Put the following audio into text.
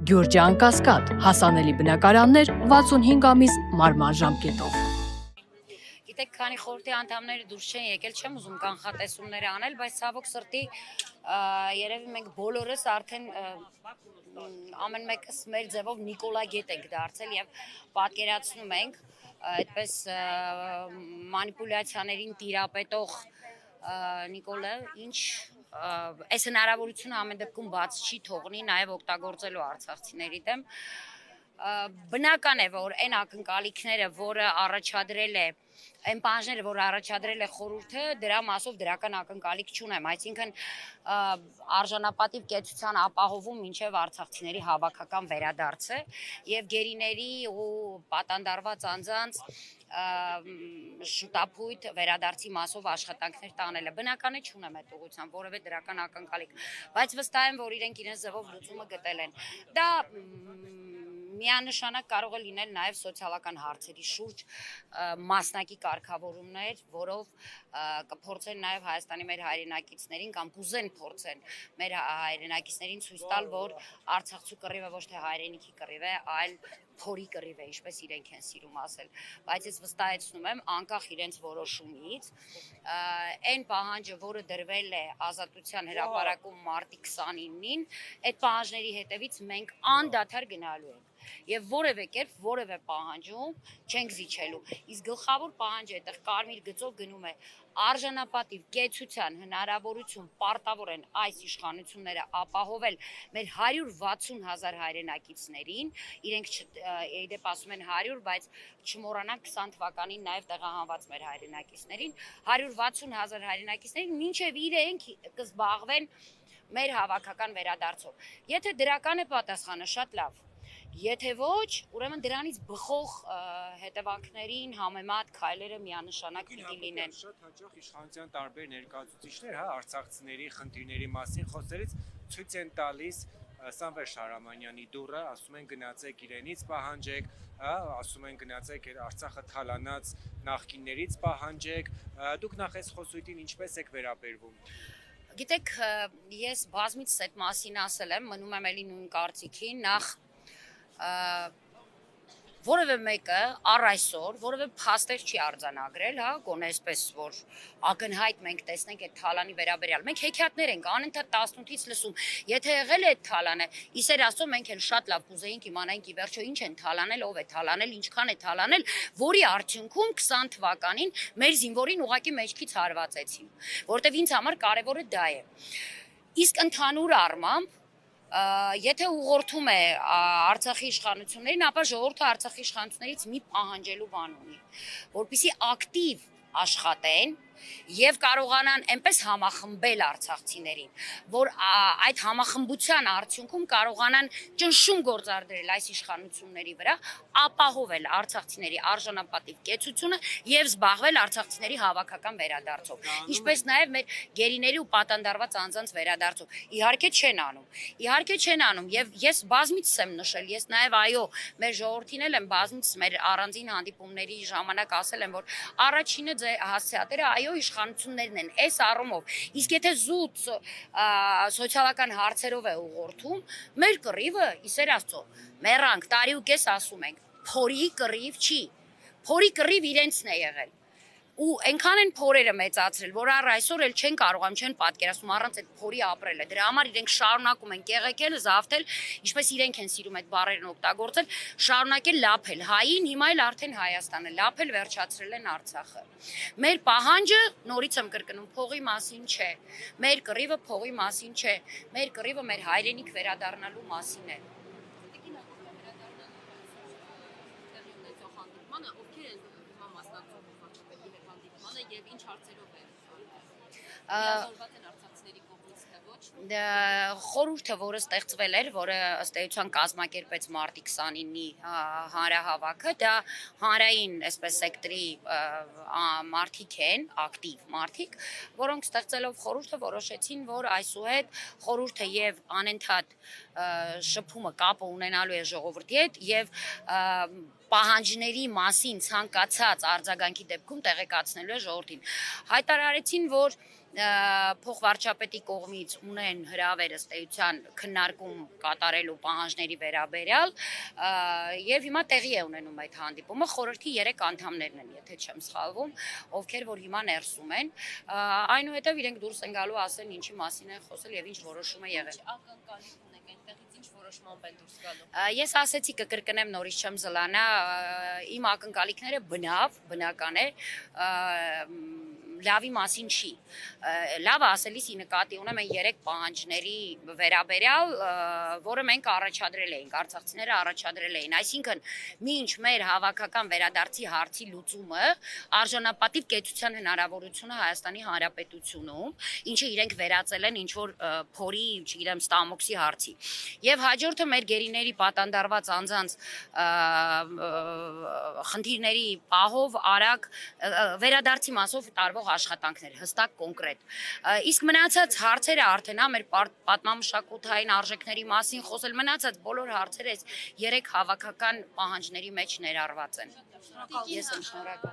Գյուրջան Կասկադ, հասանելի բնակարաններ 65 ամիս մարման ժամկետով։ Գիտեք, քանի խորհրդի անդամները դուրս չեն եկել, չեմ ուզում կանխատեսումներ անել, բայց ցավոք սրտի երևի մենք բոլորս արդեն ամեն մեկս մեր ձևով Նիկոլա գետ ենք դարձել եւ պատկերացնում ենք այդպես մանիպուլյացիաներին տիրապետող Նիկոլը ինչ այս հնարավորությունը ամեն դեպքում բաց չի թողնի նաև օգտագործելու արցախցիների դեմ բնական է որ այն ակնկալիքները որը առաջադրել է այն բաժները որ առաջադրել է խորհուրդը դրա մասով դրական ակնկալիք չունեմ այսինքն արժանապատիվ կեցության ապահովում մինչև արցախցիների հավաքական վերադարձը եւ գերիների ու պատանդարված անձանց շուտապույտ վերադարձի մասով աշխատանքներ տանելը բնական է չունեմ այդ ուղղությամբ որևէ դրական ակնկալիք բայց վստահ եմ որ իրենք իրենց ձևով լուծումը գտել են դա միանշանակ կարող է լինել նաև սոցիալական հարցերի շուրջ մասնակի կարգավորումներ, որով կփորձեն նաև Հայաստանի մեր հայրենակիցներին կամ կուզեն փորձեն մեր հայրենակիցներին ցույց տալ, որ Արցախցու կռիվը ոչ թե հայրենիքի կռիվ է, այլ փորի կռիվ է, ինչպես իրենք են սիրում ասել, բայց ես վստահեցնում եմ, անկախ իրենց որոշումից, այն պահանջը, որը դրվել է Ազատության հրապարակում մարտի 29-ին, այդ պահանջների հետևից մենք անդադար գնալու ենք եւ որևէ կերպ որևէ պահանջում չենք զիջելու իսկ գլխավոր պահանջը այդտեղ կարմիր գծով գնում է արժանապատիվ կեցության հնարավորություն պարտավոր են այս իշխանությունները ապահովել մեր 160,000 հայրենակիցներին իրենք իդեպ ասում են 100 բայց չմոռանանք 20 թվականին նաև տեղահանված մեր հայրենակիցներին 160,000 հայրենակիցներին մինչև իրենք կզբաղվեն մեր հավաքական վերադարձով եթե դրական է պատասխանը շատ լավ Եթե ոչ, ուրեմն դրանից բխող հետևանքներին համեմատ քայլերը միանշանակ պիտի լինեն։ Շատ հաճախ իշխանության տարբեր ներկայացուցիչներ, խնդիրների մասին խոսելիս ցույց են տալիս Սամվել Շահրամանյանի դուրը, ասում են գնացեք իրենից պահանջեք, ասում են գնացեք Արցախը թալանած նախկիններից պահանջեք, դուք նախ այս խոսույթին ինչպես եք վերաբերվում։ Գիտեք, ես բազմիցս այդ մասին ասել եմ, մնում եմ էլի նույն կարծիքին, նախ որևէ մեկը առ այսօր որևէ փաստեր չի արձանագրել, գոնե այսպես որ ակնհայտ մենք տեսնենք այդ թալանի վերաբերյալ։ Մենք հեքիաթներ ենք անընդհատ 18-ից լսում։ Եթե եղել է այդ թալանը, իսեր ասում մենք էլ շատ լավ կուզեինք իմանանք ի վերջո ինչ են թալանել, ով է թալանել, ինչքան է թալանել, որի արդյունքում 20 թվականին մեր զինվորին ուղղակի մեջքից հարվածեցին, որտեվ ինձ համար կարևորը դա է։ Իսկ ընդհանուր առմամբ Եթե ուղղորդում է Արցախի իշխանություններին, ապա ժողովուրդը Արցախի իշխանություններից մի պահանջելու բան ունի, որպեսզի ակտիվ աշխատեն եւ կարողանան այնպես համախմբել արցախցիներին, որ այդ համախմբության արդյունքում կարողանան ճնշում գործադրել այս իշխանությունների վրա, ապահովել արցախցիների արժանապատիվ կեցությունը եւ զբաղվել արցախցիների հավաքական վերադարձով, ինչպես նաեւ մեր գերիների ու պատանդարված անձանց վերադարձով։ Իհարկե չեն անում եւ ես բազմիցս եմ նշել, ես նաեւ այո, մեր ժողովրդին էլ եմ բազմիցս մեր առանձին հանդիպումների ժամանակ ասել եմ, որ առաջինը հասցեատերը այո իշխանություններն են այս առումով իսկ եթե զուտ սոցիալական հարցերով է ուղղորդում մեր կռիվը իսեր աստծո մեռանք տարի ու կես ասում ենք փորի կռիվ չի փորի կռիվ իրենցն է եղել ու այնքան են փորերը մեծացրել որ առ այսօր էլ չեն կարողանում չեն պատկերացնում առանց այդ փորի ապրելը դրա համար իրենք շարունակում են կեղեքել զավթել ինչպես իրենք են սիրում այդ բառերն օգտագործել շարունակել լափել հային հիմա էլ արդեն Հայաստանը լափել վերջացրել են Արցախը մեր պահանջը նորից եմ կրկնում փողի մասին չէ մեր կռիվը փողի մասին չէ մեր կռիվը մեր հայրենիք վերադառնալու մասին է Եվ ինչ հարցերով է միազորված են արցախցիների կողմից թե ոչ խորհուրդը, որը ստեղծվել էր, որը ըստ էության կազմակերպեց մարտի 29-ի հանրահավաքը, դա հանրային, այսպես սեկտորի մարդիկ են, ակտիվ մարդիկ, որոնք ստեղծելով խորհուրդը որոշեցին, որ այսուհետ խորհուրդը եւ անընդհատ շփումը կապը ունենալու է ժողովրդի հետ եւ պահանջների մասին ցանկացած արձագանքի դեպքում տեղեկացնելու է ժողովրդին։ Հայտարարեցին, որ փոխվարչապետի կողմից ունեն հրավեր ըստ էության քննարկում կատարելու պահանջների վերաբերյալ եւ հիմա տեղի է ունենում այդ հանդիպումը խորհրդի 3 անդամներն են, եթե չեմ սխալվում, ովքեր որ հիմա ներսում են, այնուհետև իրենք դուրս են գալու ասեն ինչի մասին են խոսել եւ ինչ որոշում է եղել։ Ակնկալիք ունեք այնտեղից ինչ որոշմամբ են դուրս գալու։ Ես ասեցի կկրկնեմ նորից չեմ զլանա, իմ ակնկալիքները բնական է, լավի մասին չի։ Լավը ասելիս ի նկատի ունեմ այն 3 պահանջների վերաբերյալ, որը մենք առաջադրել էինք, արցախցիները առաջադրել էին, այսինքն մինչ մեր հավաքական վերադարձի հարցի լուծումը արժանապատիվ կեցության հնարավորությունը Հայաստանի Հանրապետությունում, ինչը իրենք վերածել են ինչ որ փորի, չգիտեմ, ստամոքսի հարցի։ Եվ հաջորդը մեր գերիների պատանդարված անձանց խնդիրների պահով արագ վերադարձի մասով տարվող աշխատանքներ, հստակ կոնկրետ։ Իսկ մնացած հարցերը արդեն մեր պատմամշակութային արժեքների մասին խոսել մնացած բոլոր հարցերը այս 3 հավաքական պահանջների մեջ ներառված են։ Ես եմ շնորհակալ։